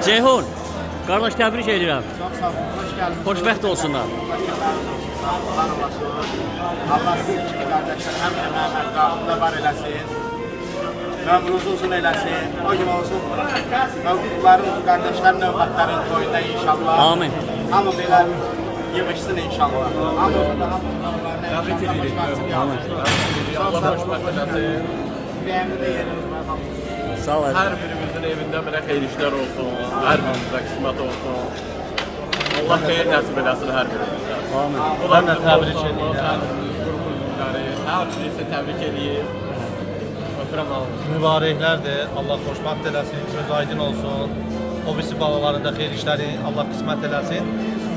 Ceyhun, kardeş təbrik edirəm. Çok sağ olun, hoş geldiniz. Xoşbəxt olsunlar. Allah bir iki kardeşler hem Mehmet Dağı'nda var eləsin. Ömrünüz uzun eləsin. O gün olsun. Bunların kardeşlerin növbətlərin toyunda inşallah. Amin. Hamı belə yığışsın inşallah. Hamı da hamı inşallah. Amin. Allah xoşbəxt eləsin. Ürəyimdə də yeriniz var. Sağ ol. Hər birimizin evində belə xeyir işlər olsun. Hər birimizə qismət olsun. Allah xeyir nəsib eləsin hər birimizə. Amin. Ben de təbrik edirəm. Hər birisi təbrik edir. Öpürəm Allah. Mübarəklərdir. Allah xoşbəxt eləsin, göz aydın olsun. O birisi balalarında xeyir işləri Allah qismət eləsin.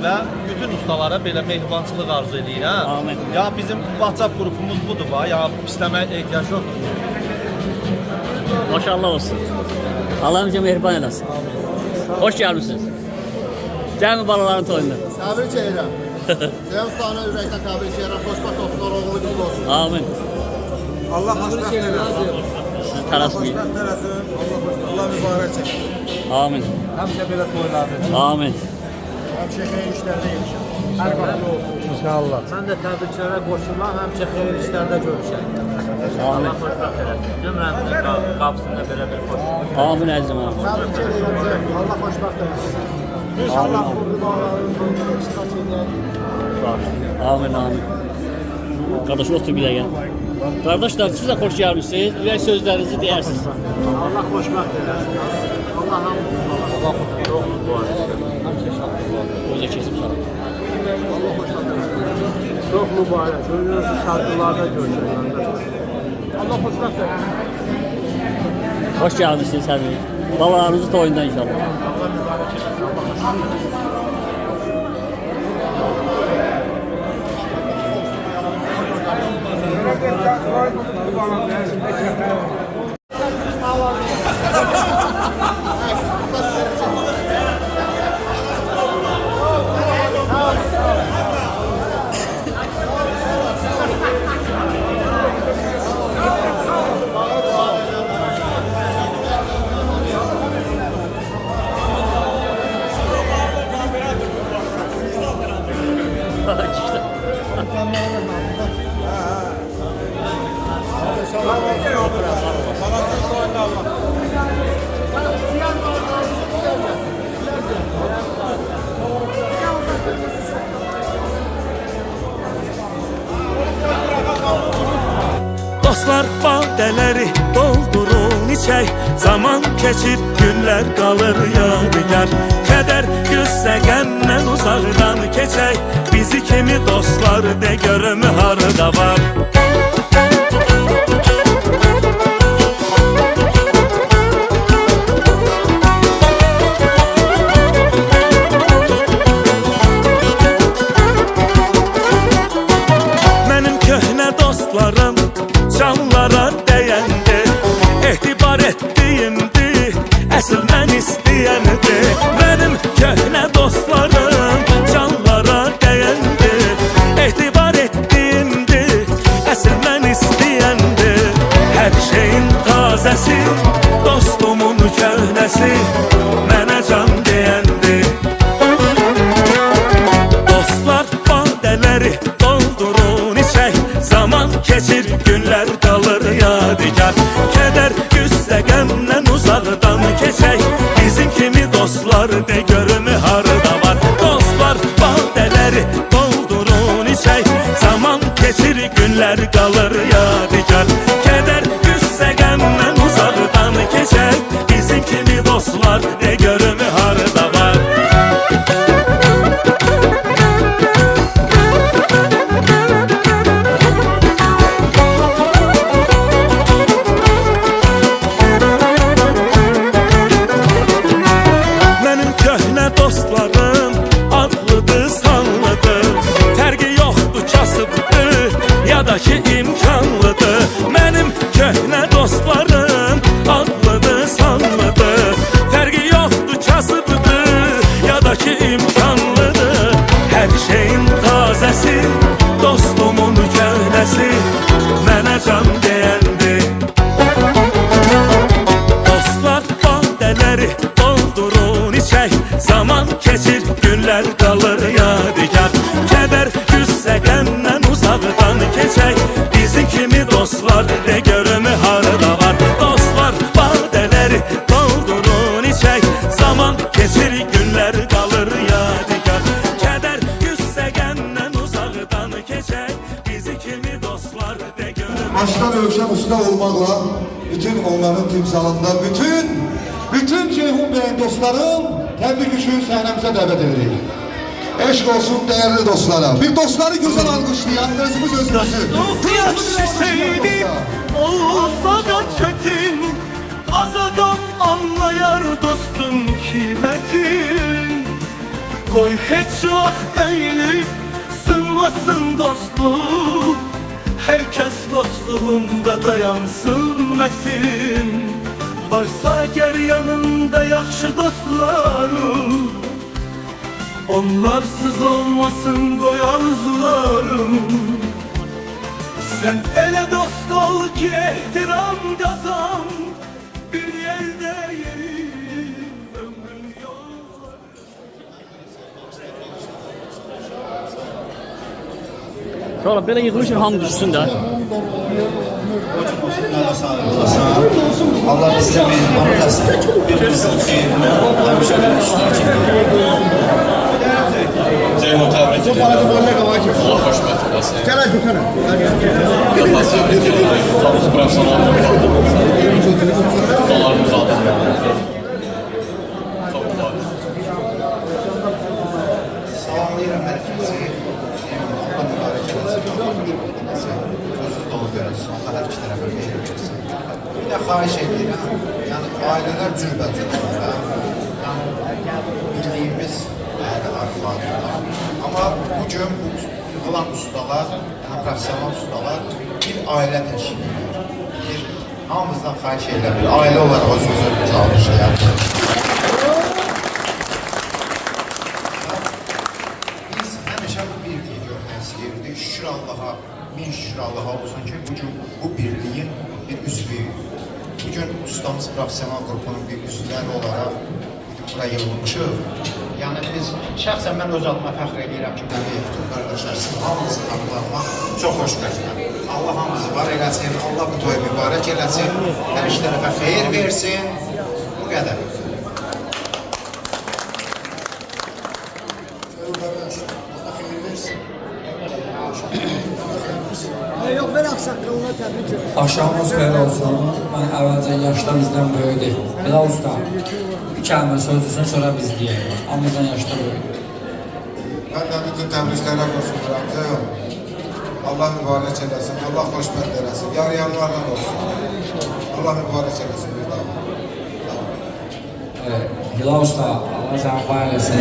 Və bütün ustalara belə mehribançılıq arzu edirəm. Amin. Ya bizim WhatsApp qrupumuz budur va, ya pisləməyə ehtiyac yoxdur. Maşallah olsun. Allah bizə mehriban eləsin. Hoş gəlmisiniz. Cəmi balaların toyunda. Təbrik edirəm. Ceyhun Usta'na ürəkdən təbrik edirəm. Xoşbəxt olsunlar, oğlu qızlı olsun. Amin. Allah xoşbəxt eləsin. Siz tələsməyin. Xoşbəxt eləsin. Allah mübarək çəksin. Amin. Həmişə belə toylardır. Amin. Həmişə xeyir işlərdə yetişir. Hər vaxt olsun. İnşallah. Mən də təbriklərə qoşulan həmişə xeyir işlərdə görüşək. Amin. Xoşbəxt eləsin. Cümləmizin qapısında belə bir xoşbəxt. Amin əzizim abi. Təbrik edirəm Ceyhun. Allah xoşbəxt eləsin. İnşallah bu duaların toyunda iştirak edək. Amin, amin. Qardaş, otur bir dəqiqə. Qardaşlar, siz də xoş gəlmişsiniz. Ürək sözlərinizi deyirsiniz. Allah xoşbəxt eləsin. Allah hamımızın Allah çoxlu bu arada. Həmişə şadlıq var. Özə keçib sağ olun. Allah xoşbəxt eləsin. Çox mübarək. Görünürsü şadlıqlarda görüşək. Allah xoşbəxt eləsin. Xoş gəlmişsiniz həmin. Balalarınızı toyunda inşallah. Allah mübarək eləsin. Allah xoşbəxt eləsin. Dostlar badələri doldurun içək. Zaman keçib günlər qalır yadigar. Kədər qüssə qəmdən uzaqdan keçək. Bizi kimi dostlar de görüm harda var. Mənim köhnə dostlarım canlara dəyəndi. Etibar etdiyimdi, əsl mən istəyəndi. Mənim köhnə dostlarım canlara dəyəndi. Etibar etdiyimdi, əsl mən istəyəndi. Hər şeyin tazəsi, dostumun köhnəsi mənə can deyəndi. Dostlar badələri doldurun içək. Zaman keçir günlər qalır yadigar. Kədər qüssə qəmdən uzaqdan keçək. Bizim kimi dostlar de görüm harda var. Dostlar badələri doldurun içək. Zaman keçir günlər qalır yadigar. Kədər qüssə qəmdən uzaqdan keçək. Bizim kimi dostlar de görüm harda var. de görüm harda var. Dostlar badeleri doldurun içək, zaman keçir günlər qalır yadigar. Kədər güssə qəmdən uzaqdan keçək, bizi kimi dostlar de görüm. Başta Rövşən usta olmaqla bütün onların timsalında bütün Ceyhun Bey'in dostlarım təbrik üçün səhnəmizə dəvət edirik. Eşq olsun değerli dostlara. Bir dostları güzel alkışlayan özümüz özümüzü. Yaşasaydım olsa da çetin, az adam anlayar dostun kıymetin. Koy hiç vaxt eğilip sınmasın dostluq, herkes dostluğunda dayansın metin. Varsa gel yanında yaxşı dostlarım, onlarsız olmasın qoy arzularım. Sen ele dost ol ki ehtiram kazan, bir yerde yerin ömrün yollar. Sonra belə yığılışın hamı düşsün də. Allah bizə mehriban eləsin. Birbirimizin xeyrinə həmişə iştirak edir. Ceyhun təbrik edirəm. Allah xoşbəxt eləsin. Gəl ay götürün. Yaxası təbrik edirəm. Ustaımız professional ustalarımız altında. Çox var. Salamlayıram hər kəsi. Allah mübarək eləsin. Allah xoşbəxt eləsin. Özünüz dolu görürsün. Allah hər iki tərəfə xeyir versin. Bir də xahiş edirəm. Yəni ailələr cürbəcürlər. Yəni bildiyimiz arifadırlar. Amma bugün bu yığılan ustalar, yəni profesional ustalar bir ailə təşkil edir. Hamımızdan xahiş edirəm, bir ailə olaraq özümüzü çalışayaq. Biz həmişə bu birliyi görmək istəyirdik. Şükür Allaha, min şükür Allaha olsun ki, bugün bu birliyin bir üzvüyük. Bugün ustamız profesional qrupunun bir üzvləri olaraq buraya yığılmışıq. Yəni biz, şəxsən mən öz adıma fəxr edirəm ki, mən bütün qardaşlar, sizin hamınızı tanıqlarıma çox xoşbəxtəm. Allah hamınızı var eləsin, Allah bu toyu mübarək eləsin, hər iki tərəfə xeyir versin, bu qədər. Allah xeyir versin. Yok ver aksakalına tebrik ederim. Aşağımız xeyir olsun. Mən əvvəlcə yaşda bizdən böyüdü. Bilal usta, bir kəlmə sözlüsün, sonra biz deyək. Hamımızdan yaşda böyüdü. Ben de bütün təbriklərə qoşulacağım. Allah mübarək eləsin, Allah xoşbəxt eləsin, yarayanlarla olsun. Allah mübarək eləsin bir daha. Bilal usta, Allah səni xeyir eləsin.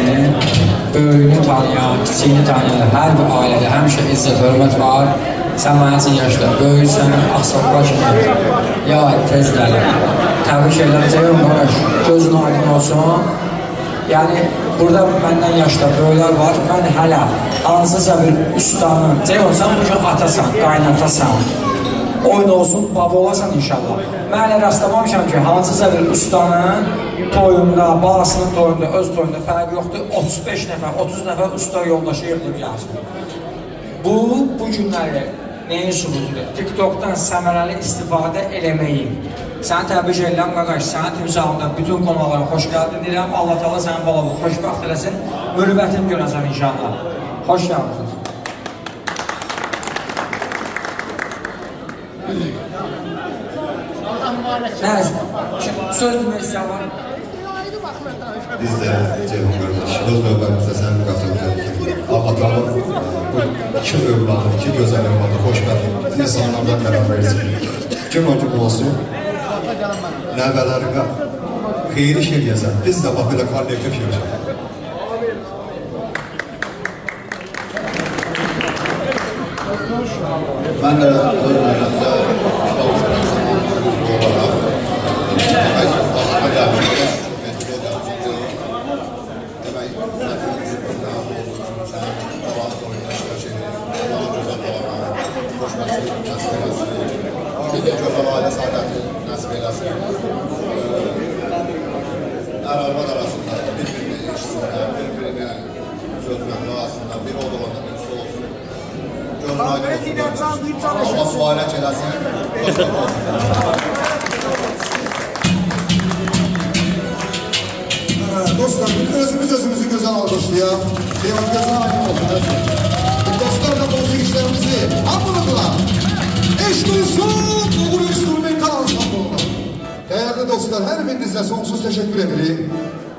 Böyüyünü tanıyan, kiçiyini tanıyan hər bir ailədə həmişə izzət, hörmət var. Sən mənim üçün yaşda, böyük sənin axsaqqal kimi. Ya tezləri. Təbrik edirəm, Ceyhun qardaş, gözün aydın olsun. Yəni, burada məndən yaşda böyüklər var. Mən hələ hansısa bir ustanın, Ceyhun sən bugün atasan, qaynatasan, oyun olsun, baba olasan inşallah. Mən hələ rastlamamışam ki, hansısa bir ustanın toyunda, balasının toyunda, öz toyunda fərq yoxdur. 35 nəfər, 30 nəfər usta yoldaşı yığılıb yazsın. Bu günləri neyin sübutudur? TikTok'dan səmərəli istifadə eləməyin. Səni təbrik edirəm, qardaş, sənin timsalında bütün qonaqlara xoş gəldin deyirəm. Allah təala sənin balavı xoşbəxt eləsin, mürüvvətini görəsən inşallah. Xoş gəlmişsiniz. Nəriz, söz demək istəyən var. Biz de Ceyhun kardeş, öz növbəmizdə sənin qatılacaq kimi. Allah'ın bu iki övladı, iki gözəl övladı, xoşbəxt insanlardan beraber etsin. Kim o gibi olsun? Nəvələrinə xeyir iş eləyəsən, biz də bax belə kollektiv yaşayaq. Mən də öz növbəmizdə ustamız olaraq Gözəl ailə saadəti nəsib eləsin. Ər-arvad arasında bir-birini işsinlər, bir-birini sözlə, duasında, bir olduğunda birisi olsun. gözün aydın olsun. Allah mübarək eləsin. Xoşbəxt olsun. Dostlar, özümüzü gözəl alqışlayaq. Deyəm, gözün aydın olsun. Dostlar da musiqiçlərimizi hamılıqla eşq olsun, uğur instrumental ansambılına. Değerli dostlar, hər birinizə sonsuz təşəkkür edirik.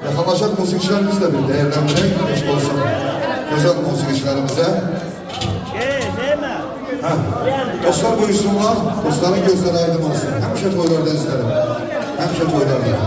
Yaxalaşaq musiqiçlərimizi də bir dəyərləndirək, eşq olsun gözəl musiqiçlərimizə. Dostlar buyursunlar, dostların gözləri aydın olsun. Həmişə toylarda izlərim, həmişə toylarda.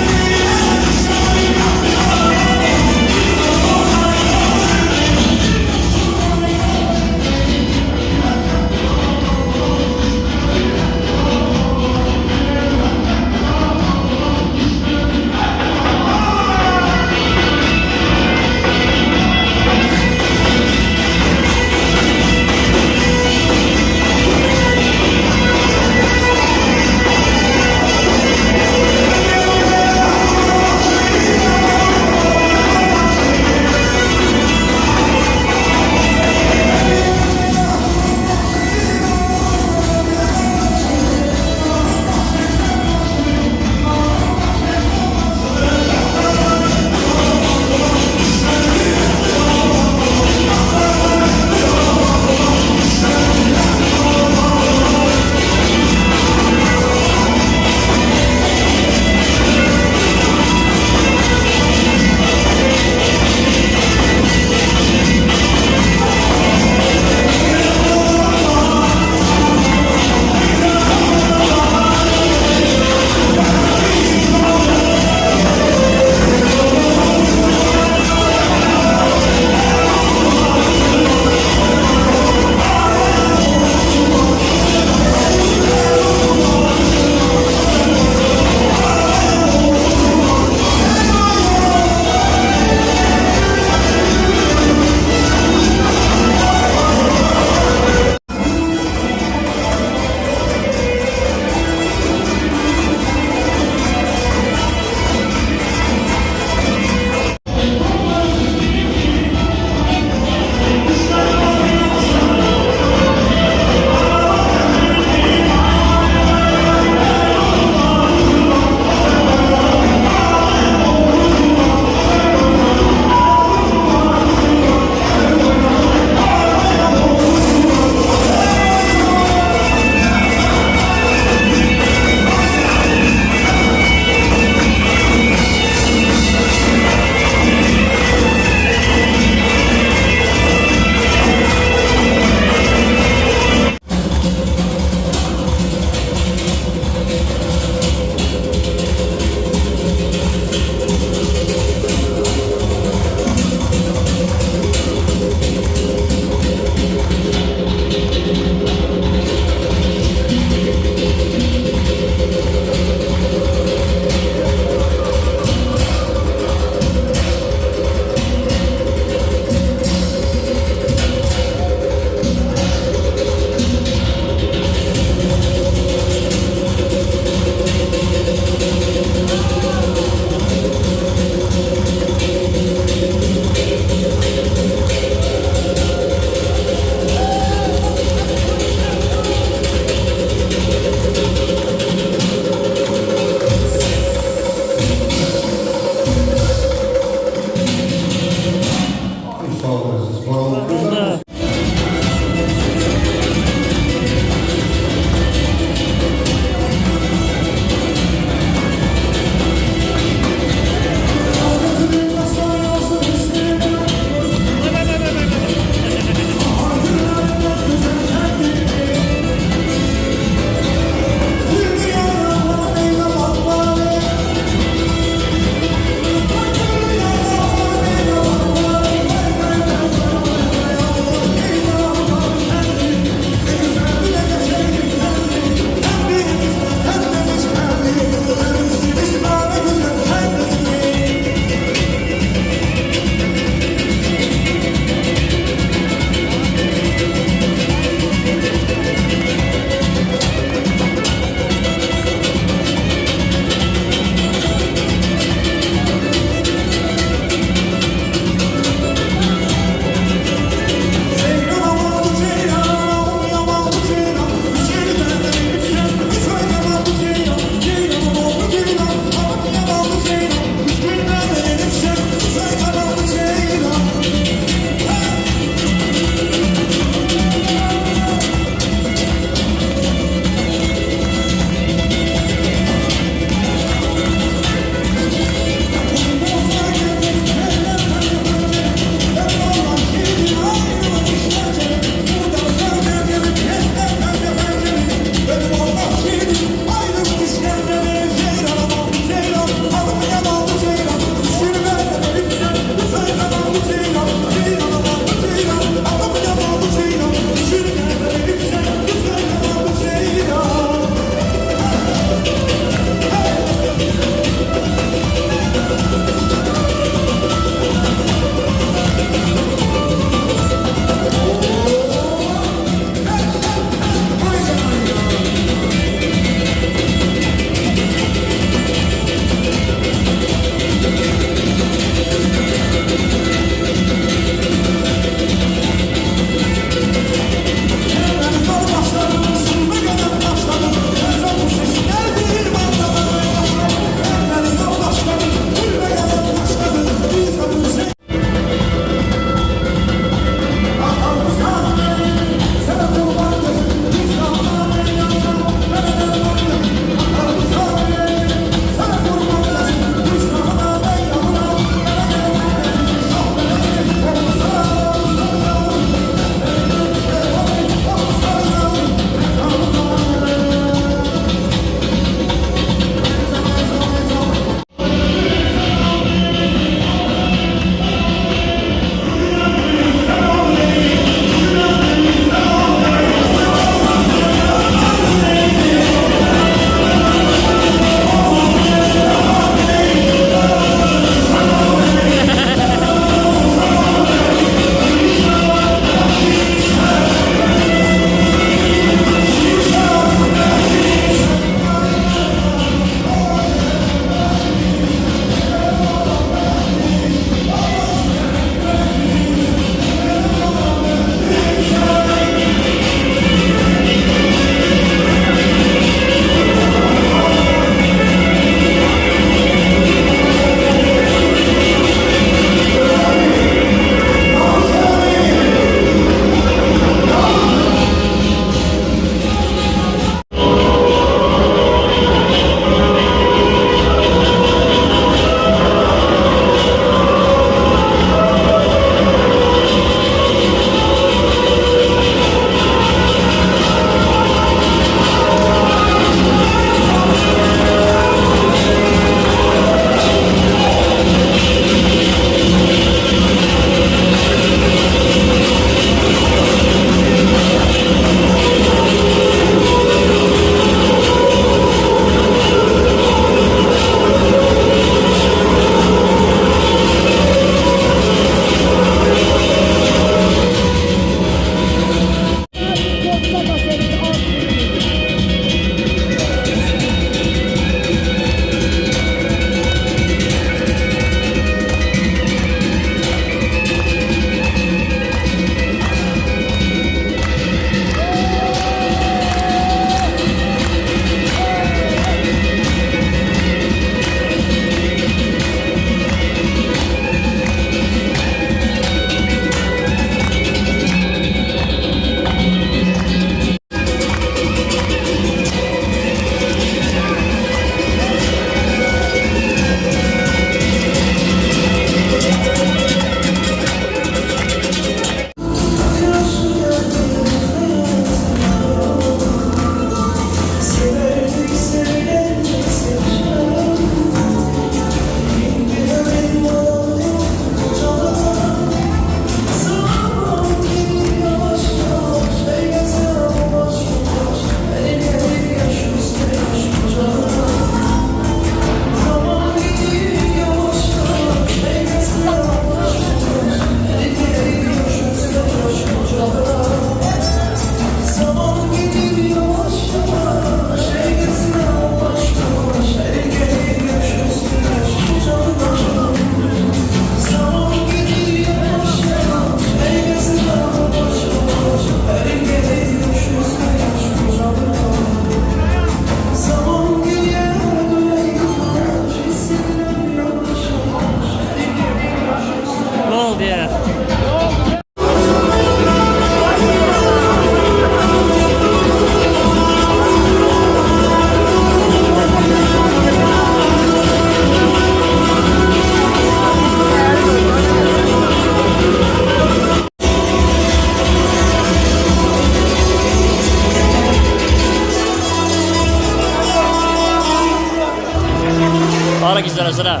sıra sıra.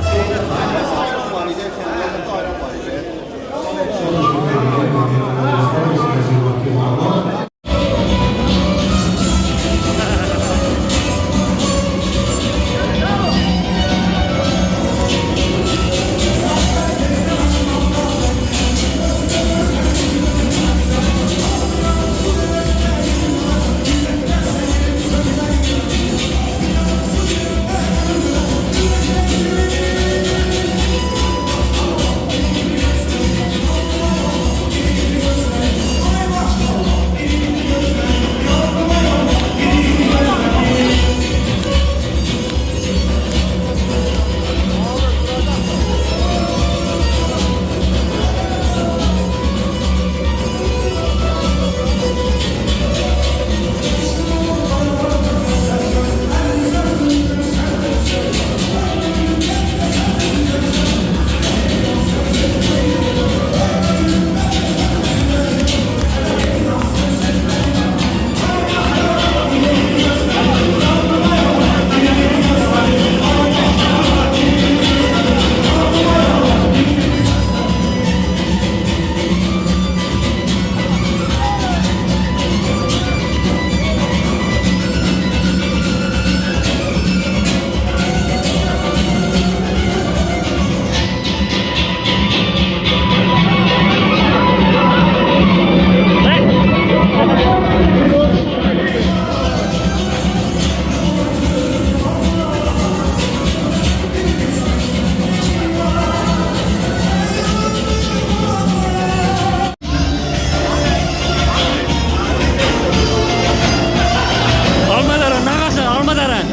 Almadaren, nağasın, almadaren.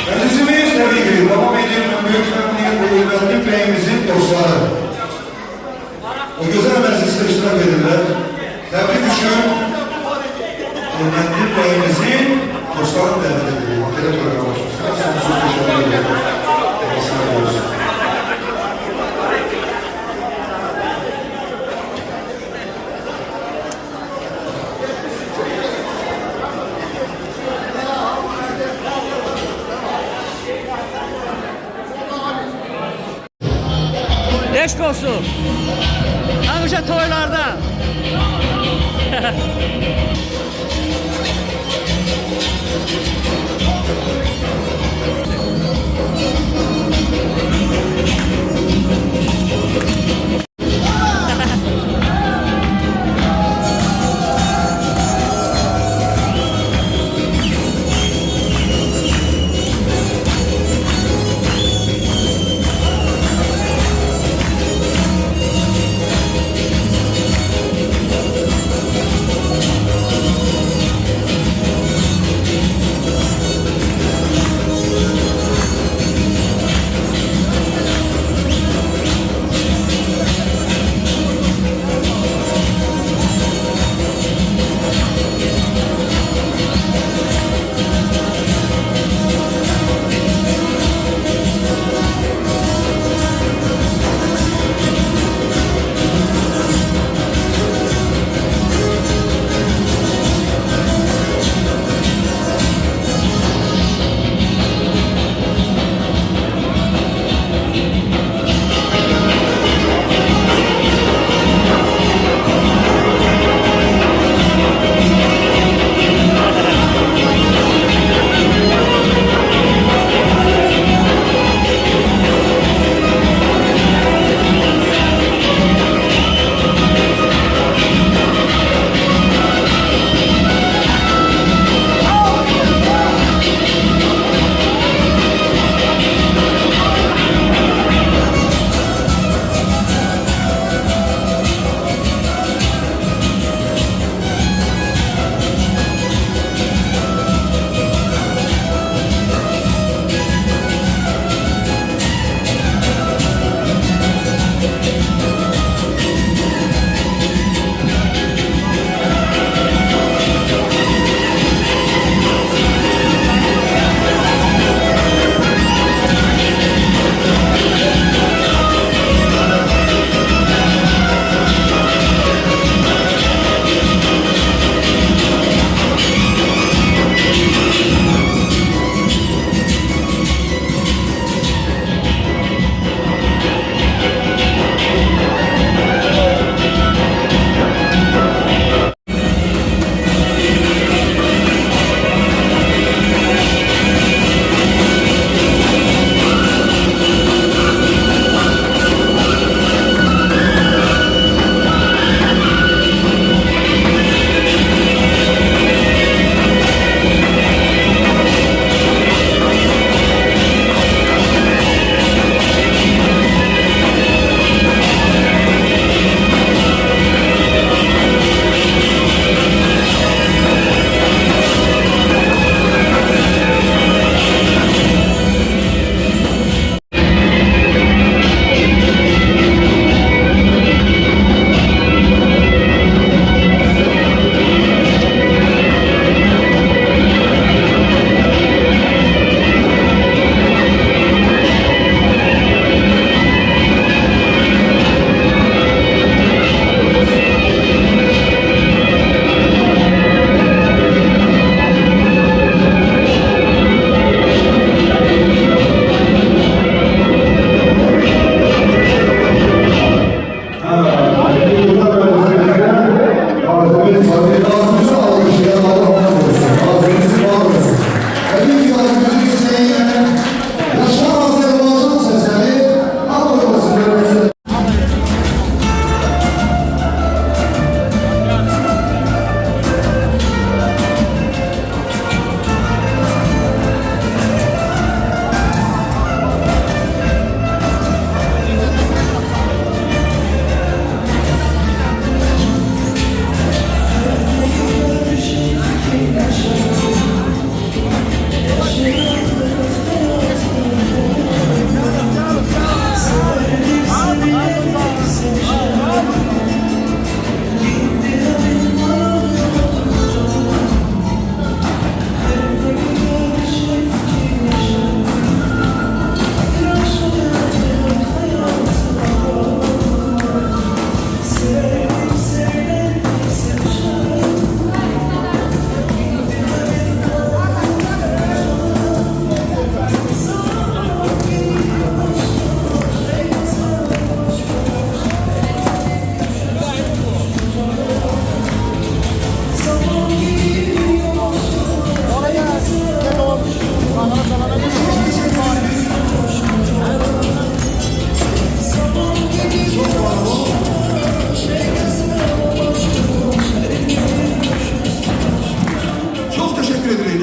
Meclisimiz tabii ki devam ediyor. Büyük Mehmet Bey'imizin dostları. O güzel mecliste iştirak edirler. Tebrik için Mehmet Bey'imizin dostlarını davet edilir. Tebrik programı. Sonsuz teşekkür ederim. Teşekkür ediyoruz. Eşk olsun. Həmişə toylarda.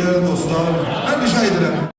değerli dostlar. Ben rica ederim.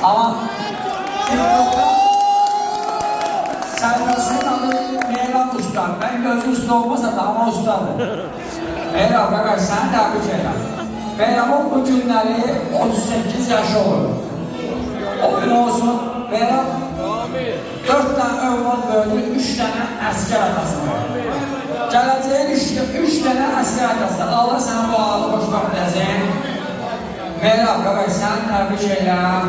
Ama senin adın Meyran Usta. Ben gözü usta olmasa da ama ustadır. Meyran bakar sen tebrik ederim. Meyran'ın bu günleri 38 yaşı olur. O gün olsun Meyran 4 tane övman böldü, 3 tane əskər atası var. Gələcəyin 3 tane əskər atası. Allah sana bu ağlı xoşbaxt edəsin. Meyran bakar sen tebrik ederim.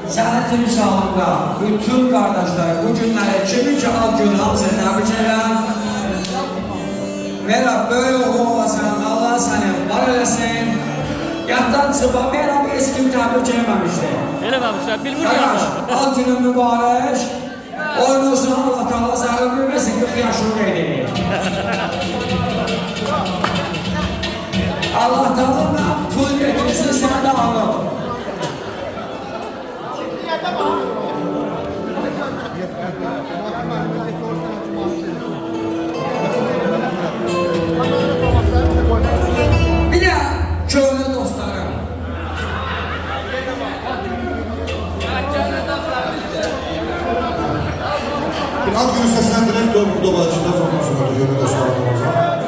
Sənin timsalında bütün qardaşlar bu günləri kimi ki al günü hamısını təbrik edirəm. Merhaba, böyük oğlu olasın, Allah səni var eləsin. Yaddan çıxma, Merhaba eski təbrik eləməmişdi. Eləməmişlər, bilmir Qardaş, al günün mübarək. Oynuyorsun Allah Teala səni ömür versin, 40 yaşını qeyd edir. Allah Teala pul getirsin, səni də alır. Bir de köylü dostlarım. Ad günü seslendirerek burada başlayacağız ondan sonra köylü dostlarımıza.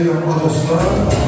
yanıma dostlar.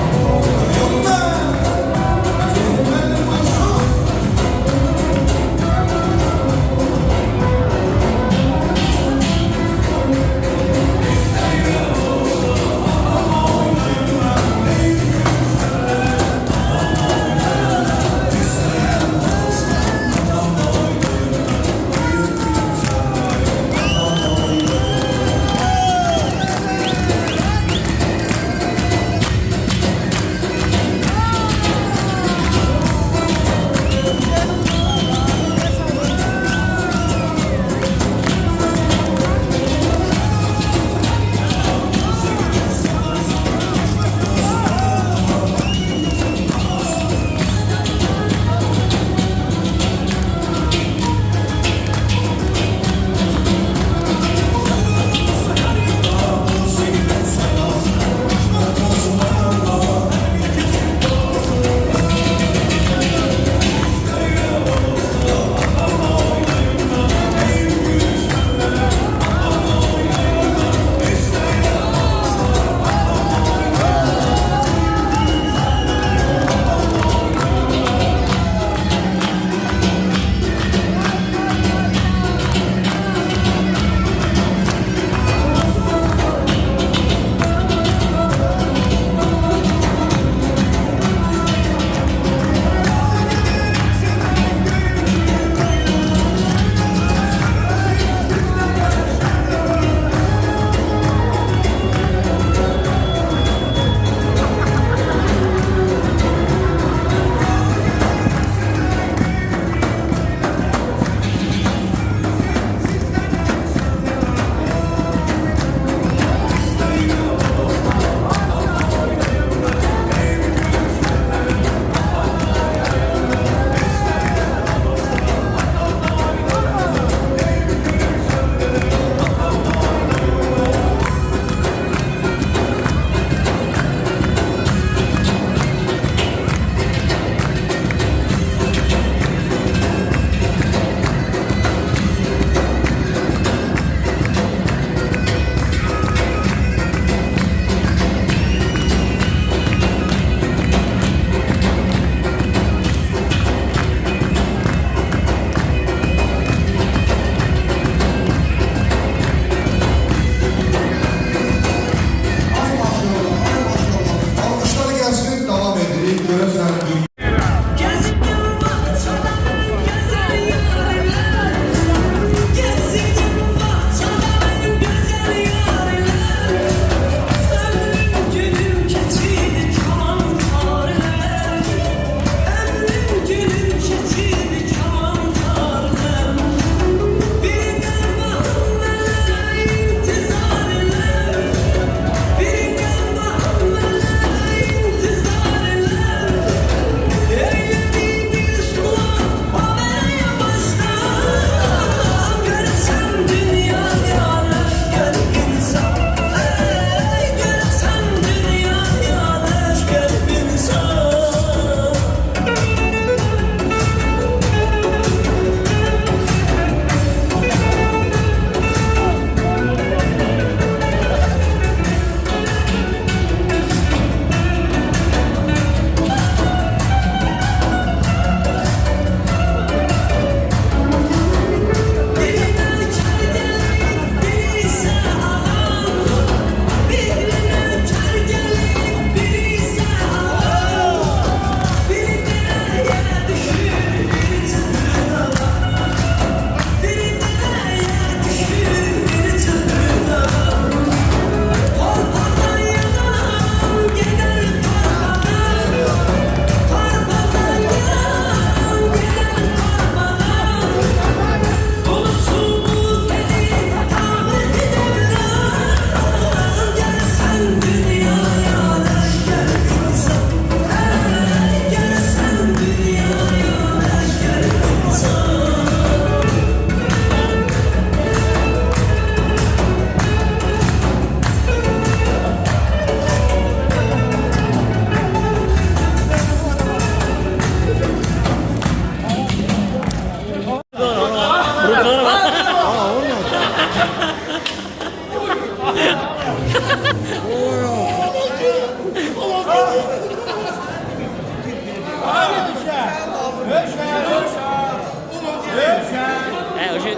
öyle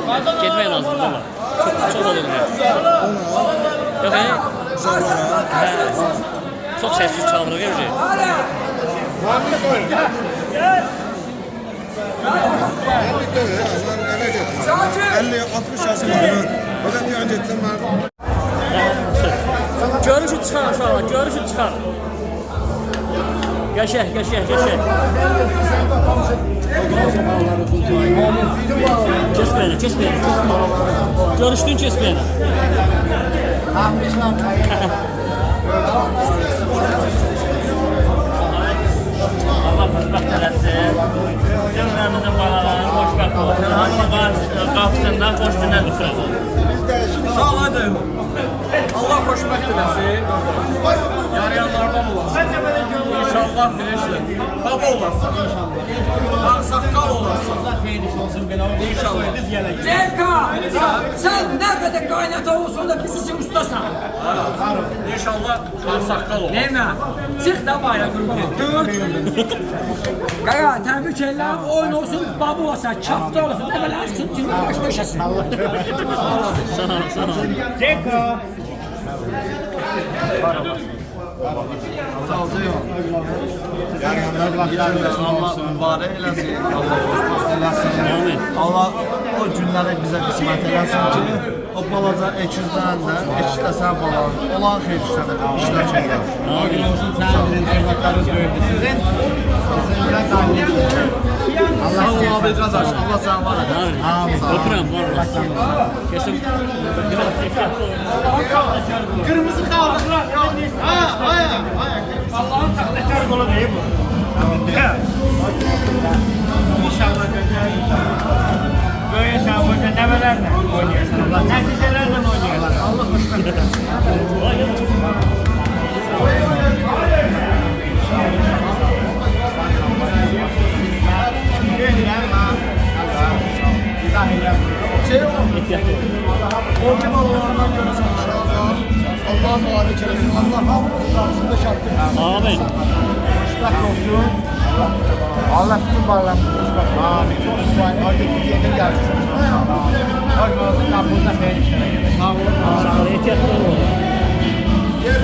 getmək lazımdır valla. Çox olur ya. Yox, çok sessiz çağırır ya öyle. Görüşü çıxar uşaqlar, görüşü çıxar. Qəşəng. Kes beni. Görüşdün kes beni. Allah xoşbəxt eləsin. Cümləmizin balaları xoşbəxt olsun. Hamı qapısından xoş günlər düşürəcək. Sağ ol hadi. Allah xoşbəxt eləsin. Yarayanlardan olasın. İnşallah bilirsin. Baba olasın. Ağsaqqal olasın. İnşallah. Cenka, sen nerede kaynata olsun da biz için ustasan. İnşallah ağsaqqal olasın. Neyme? Çık da bayrağı kurban. Dur. Kaya, tebrik ederim. Oyun olsun, babu olsun, çapta olsun. Develer sütünü baş başasın. Sağ ol. Cenka. Sağ ol Ceyhun. Allah mübarək eləsin. Allah xoşbəxt eləsin. Allah o günləri bizə qismət eləsin ki, o balaca əkizdən də, əkizdə sən balan, olan xeyir işlərdə işlər çəkər. Amin olsun, sənin evlatlarınız böyüdür sizin. Sizin biraz Sağ ol abi qardaş, Allah sənə var edin. Amin. Oturam valla. Kesin. Kırmızı kaldılar. Allah'ın saklıklar kolu değil bu. İnşallah gönder inşallah. Böyle şahbırda develerle oynuyorsun Allah. Neticelerle oynuyorlar. Allah hoşuna gider. Orada babalarından görürsen inşallah. Allah mübarek eylesin. Allah hamdolsun kapısında şartlarız. Amin. Hoşbak olsun. Allah bütün bağlarımızı hoşbak olsun. Amin. Çok mübarek. Artık bir yerine gelsin. Hoş olsun kapınızda hayır işlere gelir. Sağ olun. Sağ ol. Ehtiyatlı olun.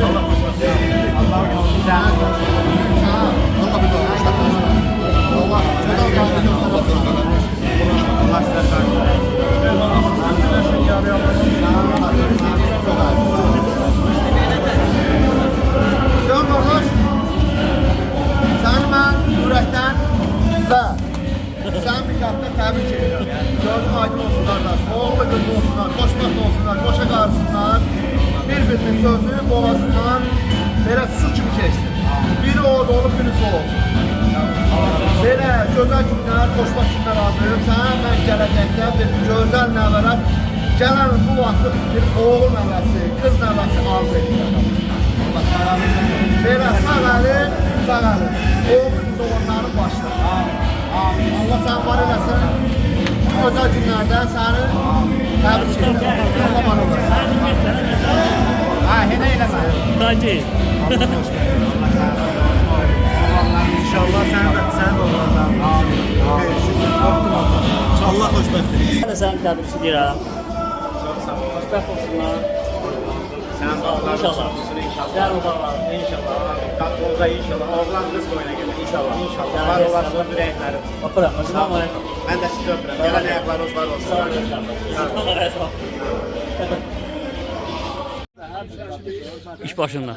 Allah hoşuna gider. Allah hoşuna gider. Allah bir daha hoşbak olsun. Allah Allah size karşı. Can kardeş, səni mən ürəkdən və sən bir qatda təbrik edirəm. Gözün aydın olsun qardaş, oğlu qızı olsunlar, xoşbəxt olsunlar, qoşa qarşısınlar, bir-birinin sözü boğazından belə su kimi keçsin. Biri orada olub, biri sol olsun. Belə gözəl günlər, xoşbəxt günlər hazırlayırım. Sənə mən gələcəkdə bir gözəl nəvərət, gələn bu vaxtı bir oğul nəvəsi, qız nəvəsi arzu edirəm. Belə sağ əlin, oğul qız olanların başına. Allah sən var eləsin, bu gözəl günlərdə səni təbrik edirəm. Allah var olasın. Henə eləmə. Tanki. İnşallah sən də olanlar. Amin. Allah xoşbəxt etsin. Ben de seni tebrik edirəm. Xoşbəxt olsunlar. Sen İnşallah. Sen o bağlar. İnşallah. Kapınıza inşallah. Oğlan kız boyuna gelir. İnşallah. İnşallah. Var olasınız yüreklerim. Öpürəm. Selamun aleyküm. Ben de sizi öpürüm. Gelen ayaklarınız var olsun. Sağ olun. Selamun aleyküm. İş başında.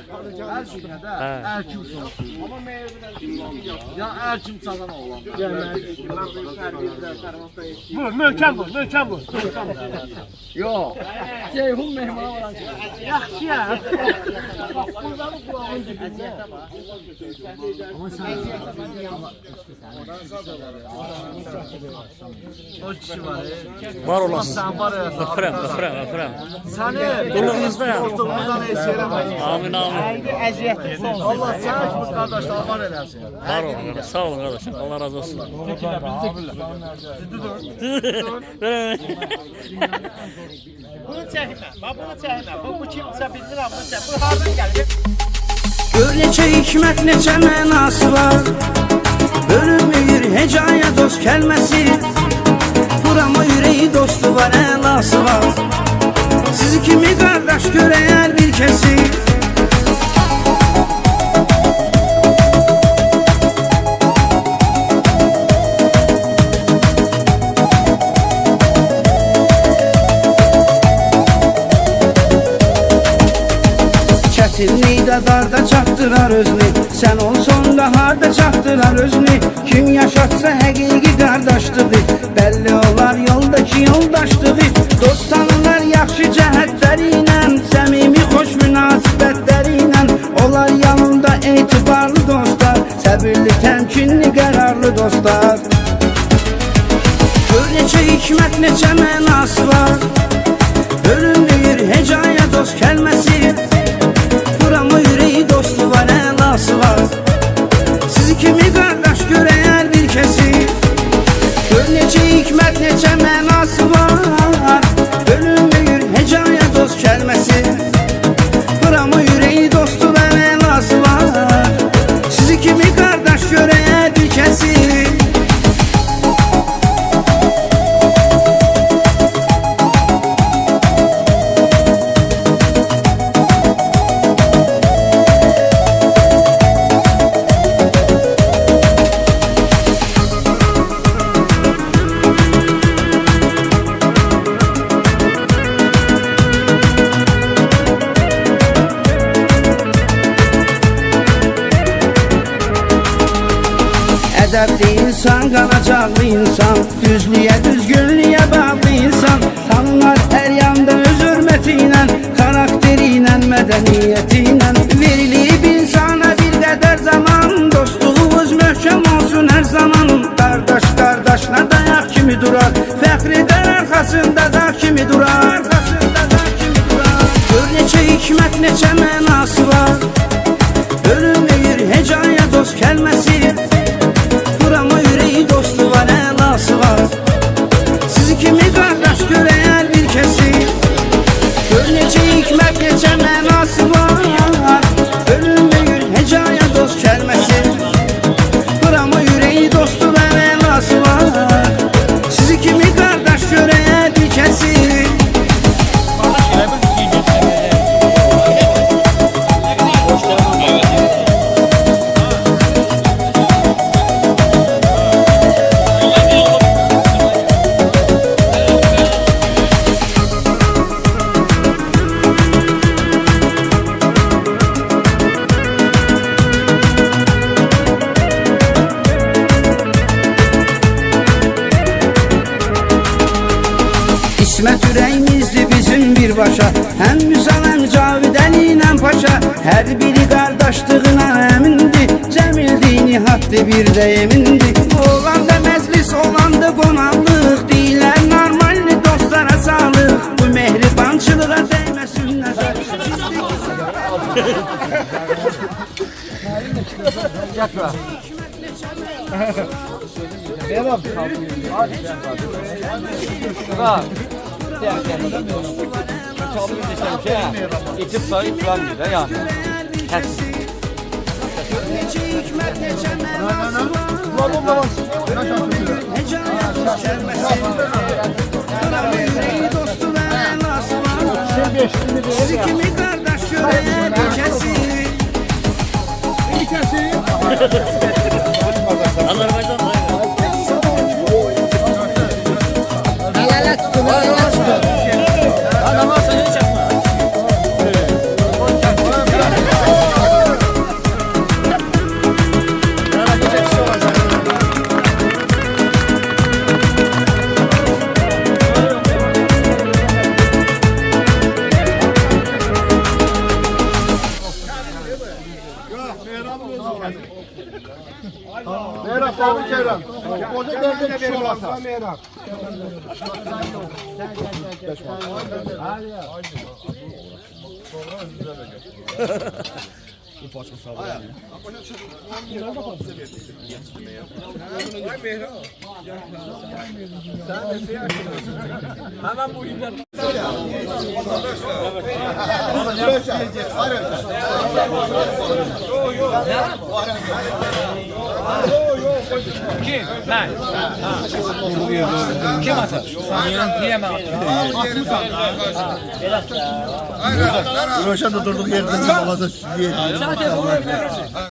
Hər kimsə olsun. Ya hər kim çağan oğlan. Bu, möhkəm bu. Yox. Ceyhun mehmana olan. Yaxşı ya. O kişi var. Var olasın. Sən var ya. Öpürəm. Səni Qulluğunuzdayam. dostluğumuzdan eşirəm. Amin. Allah sənə kimi qardaşlar var eləsin. Var olun kardeş. Sağ olun kardeşim. Allah razı olsun. Bunu çəkmə. Bax bunu çəkmə. Bu kimsə bilmirəm bunu çək. Bu hardan gəlir? Gör neçə hikmət, neçə mənası var. Ölünmür hecaya dost kəlməsi. Vurama yüreği dost dostu var, elası var. Sizi kimi qardaş görəyər bir kəsi. Çətinlikdə darda çatdırar özünü, sən olsan da harda çatdırar özünü. Kim yaşatsa həqiqi qardaşlığı, bəlli olar yoldakı yoldaşlığı. Dost tanırlar yaxşı cəhətləri ilə, səmimi xoş münasibətləri ilə. Olar yanında etibarlı dostlar, səbirli, təmkinli, qərarlı dostlar. Gör necə hikmət, necə mənası var. Ölüm deyir hecaya dost kəlməsi. Buramı yüreği dostu var, elası var. Sizi kimi qardaş görəyər bir kəsi. Gör necə hikmət, necə mənası var. Ölüm deyir hecaya dost kəlməsi. Buramı yüreği dostu var, elası var. Sizi kimi qardaş görəyər bir kəsi. Ədəbli insan, qanacaqlı insan, düzlüyə, düzgünlüyə bağlı insan. Tanınar hər yanda öz hörməti ilə, xarakteri ilə, mədəniyyəti ilə. Verilib insana bir qədər zaman, dostluğumuz möhkəm olsun hər zaman. Qardaş qardaşla dayaq kimi durar, fəxr edər arxasında dağ kimi durar. Gör necə hikmət, necə mənası var. Ölüm deyir hecaya dost kəlməsi. Buramı yüreği dostu var, elası var. Sizi kimi qardaş görəyər bir kəsi. Gör necə hikmət, necə mənası var. Ölüm deyir hecaya dost kəlməsi. Buramı yüreği dostu var, elası var. Sizi kimi qardaş görəyər bir kəsi. İsmət ürəyimizdir bizim birbaşa, həm Müsal, həm Cavidən ilə paşa. Hər biri qardaşlığına əmindir, Cəmildir, Nihatdır, bir də emindir. Olan da məclis, olan da qonaqlıq, deyilər normalni dostlara sağlıq. Bu mehribançılığa dəyməsin nəzər. İtip sayıp falan bir de yani. Sizi kimi qardaş görəyər bir kəsi. Bir kəsi. Azərbaycan Helalə tutun, helalə tutun. adamlar seni çəkmə. Meyrap, tebrik ederim. Koca derde kişi olasa. Meyrap. Hemen bu yüzden. Hayır. Kim? Ben. Kim atar? Niye ben atarım? Röşen de durduk yerden balaca sütü yedi. Zaten bunu verirsin.